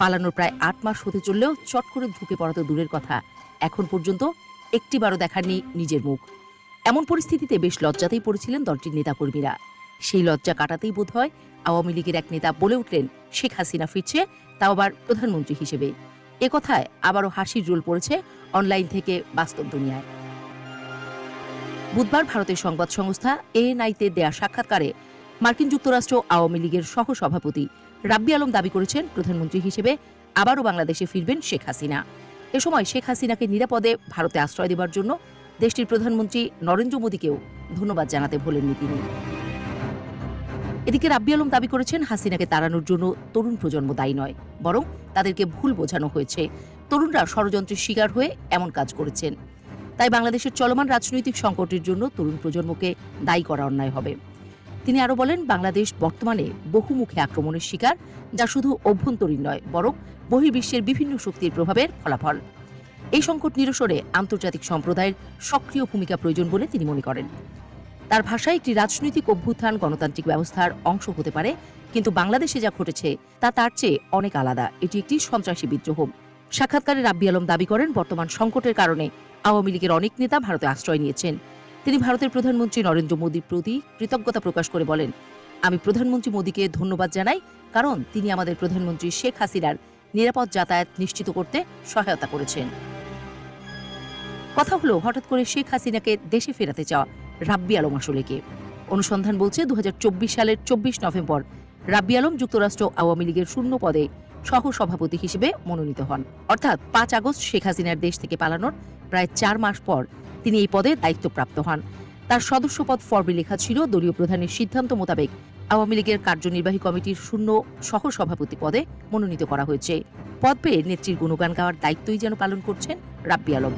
পালানোর প্রায় ৮ মাস হতে চললেও চট করে ঢুকে পড়া তো দূরের কথা, এখন পর্যন্ত একটিবারও দেখাননি নিজের মুখ। এমন পরিস্থিতিতে বেশ লজ্জাতেই পড়েছিলেন দলটির নেতাকর্মীরা। সেই লজ্জা কাটাতেই বোধহয় আওয়ামী লীগের এক নেতা বলে উঠলেন, শেখ হাসিনা ফিরছে, তাও আবার প্রধানমন্ত্রী হিসেবে। এ কথায় আবারও হাসির রোল পড়েছে অনলাইন থেকে বাস্তব দুনিয়ায়। বুধবার ভারতের সংবাদ সংস্থা এএনআইতে দেয়া সাক্ষাৎকারে মার্কিন যুক্তরাষ্ট্র আওয়ামী লীগের সহসভাপতি রাব্বি আলম দাবি করেছেন, প্রধানমন্ত্রী হিসেবে আবারও বাংলাদেশে ফিরবেন শেখ হাসিনা। এ সময় শেখ হাসিনাকে নিরাপদে ভারতে আশ্রয় দেবার জন্য দেশটির প্রধানমন্ত্রী নরেন্দ্র মোদীকেও ধন্যবাদ জানাতে ভোলেননি তিনি। এদিকে রাব্বি আলম দাবি করেছেন, হাসিনাকে তাড়ানোর জন্য তরুণ প্রজন্ম দায়ী নয়, বরং তাদেরকে ভুল বোঝানো হয়েছে। তরুণরা ষড়যন্ত্রের শিকার হয়ে এমন কাজ করেছেন। তাই বাংলাদেশের চলমান রাজনৈতিক সংকটের জন্য তরুণ প্রজন্মকে দায়ী করা অন্যায় হবে। তিনি আরও বলেন, বাংলাদেশ বর্তমানে বহুমুখী আক্রমণের শিকার, যা শুধু অভ্যন্তরীণ নয়, বরং বহির্বিশ্বের বিভিন্ন শক্তির প্রভাবের ফলাফল। এই সংকট নিরসনে আন্তর্জাতিক সম্প্রদায়ের সক্রিয় ভূমিকা প্রয়োজন বলে তিনি মনে করেন। তার ভাষায়, একটি রাজনৈতিক অভ্যুত্থান গণতান্ত্রিক ব্যবস্থার অংশ হতে পারে, কিন্তু বাংলাদেশে যা ঘটেছে তা তার চেয়ে অনেক আলাদা। এটি একটি সন্ত্রাসী বিদ্রোহ। সাক্ষাৎকারে রাব্বি আলম দাবি করেন, বর্তমান সংকটের কারণে আওয়ামী লীগের অনেক নেতা ভারতে আশ্রয় নিয়েছেন। তিনি ভারতের প্রধানমন্ত্রী নরেন্দ্র মোদীর প্রতি কৃতজ্ঞতা প্রকাশ করে বলেন, আমি প্রধানমন্ত্রী মোদীকে ধন্যবাদ জানাই, কারণ তিনি আমাদের প্রধানমন্ত্রী শেখ হাসিনার নিরাপদ যাতায়াত নিশ্চিত করতে সহায়তা করেছেন। কথা হলো, হঠাৎ করে শেখ হাসিনাকে দেশে ফেরাতে চাওয়া রাব্বি আলম আসলে কে? অনুসন্ধান বলছে, ২০২৪ সালের ২৪ নভেম্বর রাব্বি আলম যুক্তরাষ্ট্র আওয়ামী লীগের শূন্য পদে সহসভাপতি হিসেবে মনোনীত হন। অর্থাৎ ৫ আগস্ট শেখ হাসিনার দেশ থেকে পালানোর প্রায় ৪ মাস পর তিনি এই পদে দায়িত্বপ্রাপ্ত হন। তার সদস্যপদ ফর্মে লেখা ছিল, দলীয় প্রধানের সিদ্ধান্ত মোতাবেক আওয়ামী লীগের কার্যনির্বাহী কমিটির শূন্য সহসভাপতি পদে মনোনীত করা হয়েছে। পদ পেয়ে নেত্রীর গুণগান গাওয়ার দায়িত্বই যেন পালন করছেন রাব্বি আলম।